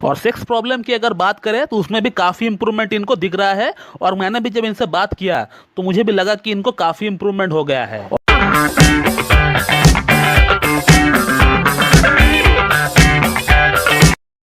और sex problem की अगर बात करें तो उसमें भी काफ़ी इंप्रूवमेंट इनको दिख रहा है। और मैंने भी जब इनसे बात किया तो मुझे भी लगा कि इनको काफ़ी इंप्रूवमेंट हो गया है।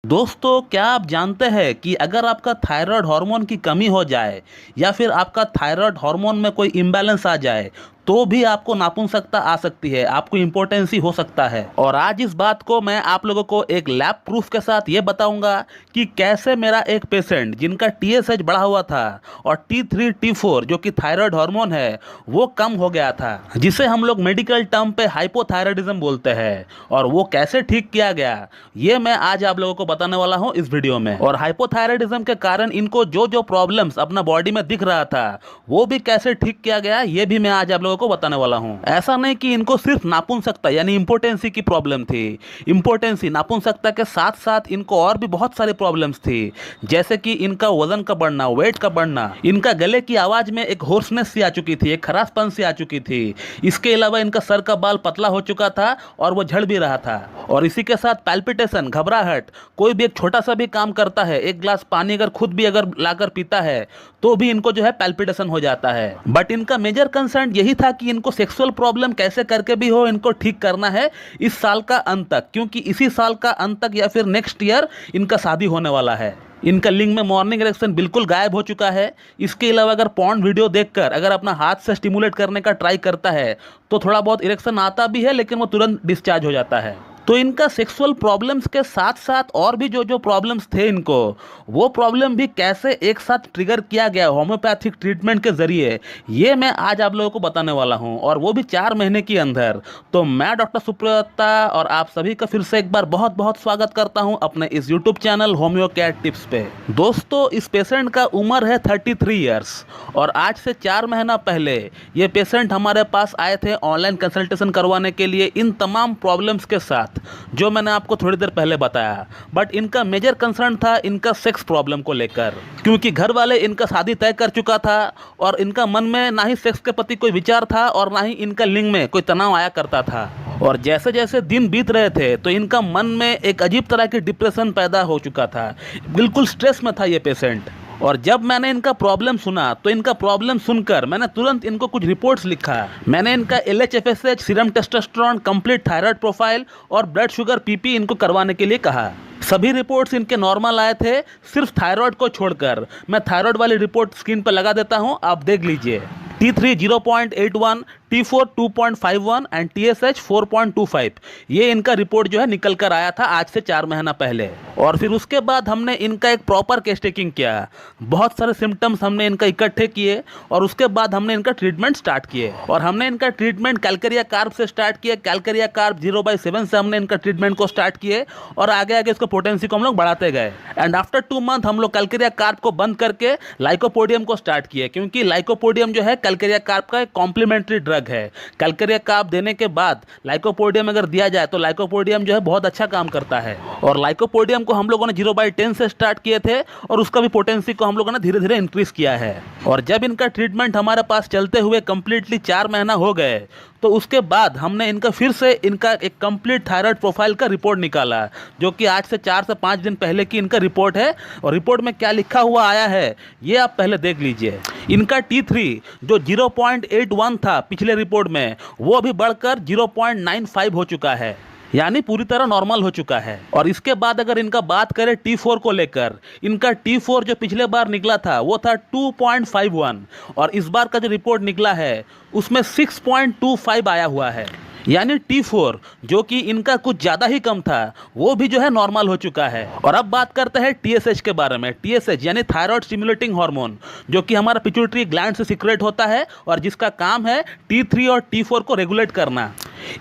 दोस्तों, क्या आप जानते हैं कि अगर आपका थायराइड हार्मोन की कमी हो जाए या फिर आपका थायराइड हार्मोन में कोई इम्बैलेंस आ जाए तो भी आपको नापुंसकता आ सकती है, आपको इम्पोर्टेंसी हो सकता है। और आज इस बात को मैं आप लोगों को एक लैब प्रूफ के साथ ये बताऊंगा कि कैसे मेरा एक पेशेंट जिनका TSH बढ़ा हुआ था और T3 T4 जो कि थायराइड हार्मोन है वो कम हो गया था, जिसे हम लोग मेडिकल टर्म पे हाइपोथायराइडिज्म बोलते हैं, और वो कैसे ठीक किया गया ये मैं आज आप लोगों को बताने वाला हूँ इस वीडियो में। और हाइपोथायराइडिज्म के कारण इनको जो जो प्रॉब्लम्स अपना बॉडी में दिख रहा था वो भी कैसे ठीक किया गया ये भी मैं आज आप लोगों को बताने वाला हूं। ऐसा नहीं कि इनको सिर्फ नापुंसकता यानी इंपोर्टेंसी की प्रॉब्लम थी। इंपोर्टेंसी नापुंसकता के साथ साथ इनको और भी बहुत सारी प्रॉब्लम्स थी, जैसे कि इनका वजन का बढ़ना, वेट का बढ़ना, इनका गले की आवाज में एक होर्सनेस सी आ चुकी थी, एक खरासपन सी आ चुकी थी। इसके अलावा इनका सर का बाल पतला हो चुका था और वो झड़ भी रहा था। और इसी के साथ पैल्पिटेशन, घबराहट, कोई भी एक छोटा सा भी काम करता है, एक ग्लास पानी अगर खुद भी अगर लाकर पीता है तो भी इनको जो है पैल्पिटेशन हो जाता है। बट इनका मेजर कंसर्न यही था कि इनको सेक्सुअल प्रॉब्लम कैसे करके भी हो इनको ठीक करना है इस साल का अंत तक, क्योंकि इसी साल का अंत तक या फिर नेक्स्ट ईयर इनका शादी होने वाला है। इनका लिंग में मॉर्निंग इरेक्शन बिल्कुल गायब हो चुका है। इसके अलावा अगर पॉर्न वीडियो देखकर अगर अपना हाथ से स्टिमुलेट करने का ट्राई करता है तो थोड़ा बहुत इरेक्शन आता भी है, लेकिन वो तुरंत डिस्चार्ज हो जाता है। तो इनका सेक्सुअल प्रॉब्लम्स के साथ साथ और भी जो जो प्रॉब्लम्स थे इनको, वो प्रॉब्लम भी कैसे एक साथ ट्रिगर किया गया होम्योपैथिक ट्रीटमेंट के जरिए, ये मैं आज आप लोगों को बताने वाला हूं, और वो भी 4 महीने के अंदर। तो मैं डॉक्टर सुप्रता और आप सभी का फिर से एक बार बहुत बहुत स्वागत करता हूं अपने इस YouTube channel homeo care tips पे। दोस्तों, इस पेशेंट का उम्र है 33 ईयर्स, और आज से 4 महीना पहले ये पेशेंट हमारे पास आए थे ऑनलाइन कंसल्टेशन करवाने के लिए इन तमाम प्रॉब्लम्स के साथ जो मैंने आपको थोड़ी देर पहले बताया। बट इनका मेजर कंसर्न था इनका सेक्स प्रॉब्लम को लेकर, क्योंकि घर वाले इनका शादी तय कर चुका था और इनका मन में ना ही सेक्स के प्रति कोई विचार था और ना ही इनका लिंग में कोई तनाव आया करता था। और जैसे जैसे दिन बीत रहे थे तो इनका मन में एक अजीब तरह की डिप्रेशन पैदा हो चुका था, बिल्कुल स्ट्रेस में था ये पेशेंट। और जब मैंने इनका प्रॉब्लम सुना तो इनका प्रॉब्लम सुनकर मैंने तुरंत इनको कुछ रिपोर्ट्स लिखा। मैंने इनका LHFSH, serum testosterone, complete thyroid profile और ब्लड शुगर PP इनको करवाने के लिए कहा। सभी रिपोर्ट्स इनके नॉर्मल आए थे, सिर्फ थायराइड को छोड़कर। मैं थायराइड वाली रिपोर्ट स्क्रीन पर लगा देता हूं, आप देख लीजिए। T3 0.81, T4 2.51 एंड TSH 4.25, ये इनका रिपोर्ट जो है निकल कर आया था आज से 4 महीना पहले। और फिर उसके बाद हमने इनका एक प्रॉपर केस टेकिंग किया, बहुत सारे सिम्टम्स हमने इनका इकट्ठे किए और उसके बाद हमने इनका ट्रीटमेंट स्टार्ट किए। और हमने इनका ट्रीटमेंट कैलकेरिया कार्ब से स्टार्ट किया। कैलकेरिया कार्ब 0/7 से हमने इनका ट्रीटमेंट को स्टार्ट किए और आगे आगे इसको पोटेंसी को हम लोग बढ़ाते गए। एंड आफ्टर 2 मंथ हम लोग कैलकेरिया कार्ब को बंद करके लाइकोपोडियम को स्टार्ट किए, क्योंकि लाइकोपोडियम जो है कैलकेरिया कार्ब का एक कॉम्प्लीमेंट्री ड्रग है। कैलकेरिया कार्ब देने के बाद लाइकोपोडियम अगर दिया जाए तो लाइकोपोडियम जो है बहुत अच्छा काम करता है। और लाइकोपोडियम को हम लोगों ने 0/10 से स्टार्ट किए थे और उसका भी पोटेंसी को हम लोगों ने धीरे धीरे इंक्रीज किया है। और जब इनका ट्रीटमेंट हमारे पास चलते हुए कंप्लीटली 4 महीना हो गए तो उसके बाद हमने इनका फिर से इनका एक कंप्लीट थायराइड प्रोफाइल का रिपोर्ट निकाला, जो कि आज से 4 से 5 दिन पहले की इनका रिपोर्ट है। और रिपोर्ट में क्या लिखा हुआ आया है ये आप पहले देख लीजिए। इनका T3 जो 0.81 था पिछले रिपोर्ट में, वो अभी बढ़कर 0.95 हो चुका है, यानी पूरी तरह नॉर्मल हो चुका है। और इसके बाद अगर इनका बात करें T4 को लेकर, इनका T4 जो पिछले बार निकला था वो था 2.51, और इस बार का जो रिपोर्ट निकला है उसमें 6.25 आया हुआ है, यानी T4 जो कि इनका कुछ ज़्यादा ही कम था वो भी जो है नॉर्मल हो चुका है। और अब बात करते हैं TSH के बारे में। TSH यानी थायराइड स्टिमुलेटिंग हार्मोन, जो कि हमारा पिट्यूटरी ग्लैंड से सीक्रेट होता है और जिसका काम है T3 और T4 को रेगुलेट करना।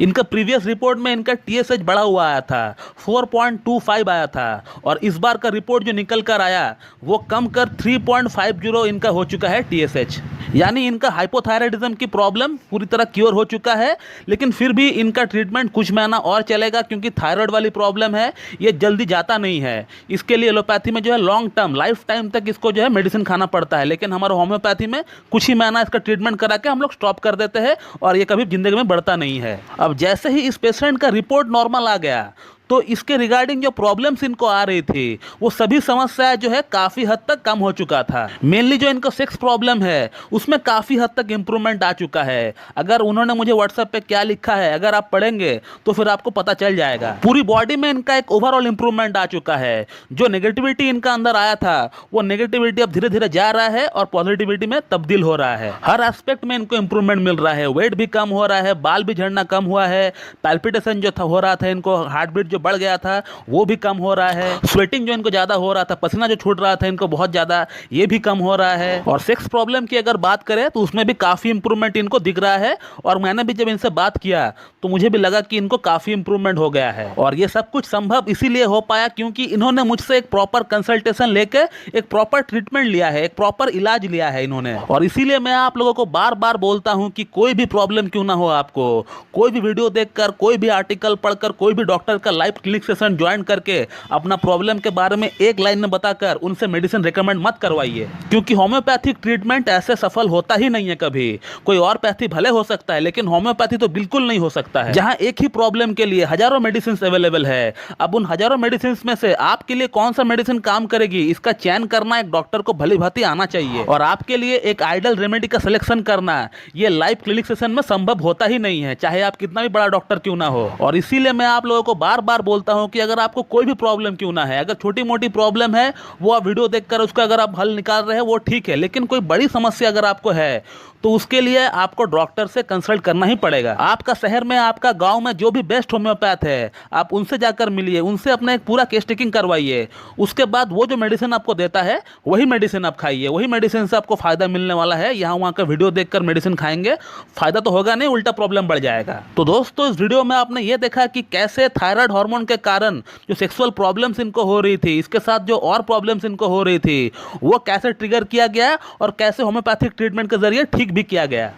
इनका प्रीवियस रिपोर्ट में इनका TSH बढ़ा हुआ आया था, 4.25 आया था, और इस बार का रिपोर्ट जो निकल कर आया वो कम कर 3.50 इनका हो चुका है TSH, यानी इनका हाइपोथायराइडिज्म की प्रॉब्लम पूरी तरह क्योर हो चुका है। लेकिन फिर भी इनका ट्रीटमेंट कुछ महीना और चलेगा, क्योंकि थायराइड वाली प्रॉब्लम है, ये जल्दी जाता नहीं है। इसके लिए एलोपैथी में जो है लॉन्ग टर्म लाइफ टाइम तक इसको जो है मेडिसिन खाना पड़ता है, लेकिन हमारे होम्योपैथी में कुछ ही महीना इसका ट्रीटमेंट करा के हम लोग स्टॉप कर देते हैं और ये कभी जिंदगी में बढ़ता नहीं है। अब जैसे ही इस पेशेंट का रिपोर्ट नॉर्मल आ गया तो इसके रिगार्डिंग जो प्रॉब्लम्स इनको आ रही थी वो सभी समस्याएं जो है काफ़ी हद तक कम हो चुका था। मेनली जो इनको सेक्स प्रॉब्लम है उसमें काफ़ी हद तक इंप्रूवमेंट आ चुका है। अगर उन्होंने मुझे व्हाट्सएप पे क्या लिखा है अगर आप पढ़ेंगे तो फिर आपको पता चल जाएगा। पूरी बॉडी में इनका एक ओवरऑल इंप्रूवमेंट आ चुका है। जो नेगेटिविटी इनका अंदर आया था वो नेगेटिविटी अब धीरे धीरे जा रहा है और पॉजिटिविटी में तब्दील हो रहा है। हर एस्पेक्ट में इनको इंप्रूवमेंट मिल रहा है। वेट भी कम हो रहा है, बाल भी झड़ना कम हुआ है, पैल्पिटेशन जो था हो रहा था इनको, हार्ट बीट जो बढ़ गया था वो भी कम हो रहा है, स्वेटिंग जो इनको ज़्यादा हो रहा था, पसीना जो छूट रहा था इनको बहुत ज़्यादा, ये भी कम हो रहा है। और सेक्स प्रॉब्लम की अगर बात करें तो उसमें भी काफ़ी इंप्रूवमेंट इनको दिख रहा है। और मैंने भी जब इनसे बात किया तो मुझे भी लगा कि इनको काफ़ी इंप्रूवमेंट हो गया है। और ये सब कुछ संभव इसीलिए हो पाया क्योंकि इन्होंने मुझसे एक प्रॉपर कंसल्टेशन लेकर एक प्रॉपर ट्रीटमेंट लिया है, एक प्रॉपर इलाज लिया है इन्होंने। और इसीलिए मैं आप लोगों को बार बार बोलता हूं कि कोई भी प्रॉब्लम क्यों ना हो, आपको कोई भी वीडियो देखकर, कोई भी आर्टिकल पढ़कर, कोई भी डॉक्टर का लाइव क्लिनिक सेशन ज्वाइन करके अपना प्रॉब्लम के बारे में एक लाइन में बताकर उनसे मेडिसिन रिकमेंड मत करवाइए, क्योंकि होम्योपैथिक ट्रीटमेंट ऐसे सफल होता ही नहीं है कभी। कोई और पैथी भले हो सकता है लेकिन होम्योपैथी तो बिल्कुल नहीं हो सकता है। जहां एक ही प्रॉब्लम के लिए हजारों मेडिसिन अवेलेबल है, अब उन हजारों मेडिसिन में से आपके लिए कौन सा मेडिसिन काम करेगी इसका चयन करना एक डॉक्टर को भली भांति आना चाहिए। और आपके लिए एक आइडियल रेमेडी का सिलेक्शन करना ये लाइव क्लिनिक सेशन में संभव होता ही नहीं है, चाहे आप कितना भी बड़ा डॉक्टर क्यों ना हो। और इसीलिए मैं आप लोगों को बार बार बोलता हूं कि अगर आपको कोई भी प्रॉब्लम क्यों ना है, अगर छोटी मोटी प्रॉब्लम है वो आप वीडियो देखकर उसका अगर आप हल निकाल रहे हैं वो ठीक है, लेकिन कोई बड़ी समस्या अगर आपको है तो उसके लिए आपको डॉक्टर से कंसल्ट करना ही पड़ेगा। आपका शहर में, आपका गांव में जो भी बेस्ट होम्योपैथ है आप उनसे जाकर मिलिए, उनसे अपना एक पूरा केस टेकिंग करवाइए। उसके बाद वो जो मेडिसिन आपको देता है वही मेडिसिन आप खाइए, वही मेडिसिन से आपको फायदा मिलने वाला है। यहाँ वहाँ का वीडियो देखकर मेडिसिन खाएंगे फायदा तो होगा नहीं, उल्टा प्रॉब्लम बढ़ जाएगा। तो दोस्तों इस वीडियो में आपने ये देखा कि कैसे थायराइड हार्मोन के कारण जो सेक्सुअल प्रॉब्लम्स इनको हो रही थी, इसके साथ जो और प्रॉब्लम्स इनको हो रही थी वो कैसे ट्रिगर किया गया और कैसे होम्योपैथिक ट्रीटमेंट के जरिए ठीक भी किया गया।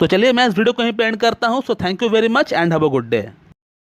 तो चलिए मैं इस वीडियो को यहीं पे एंड करता हूं। So thank you very much and have a good day.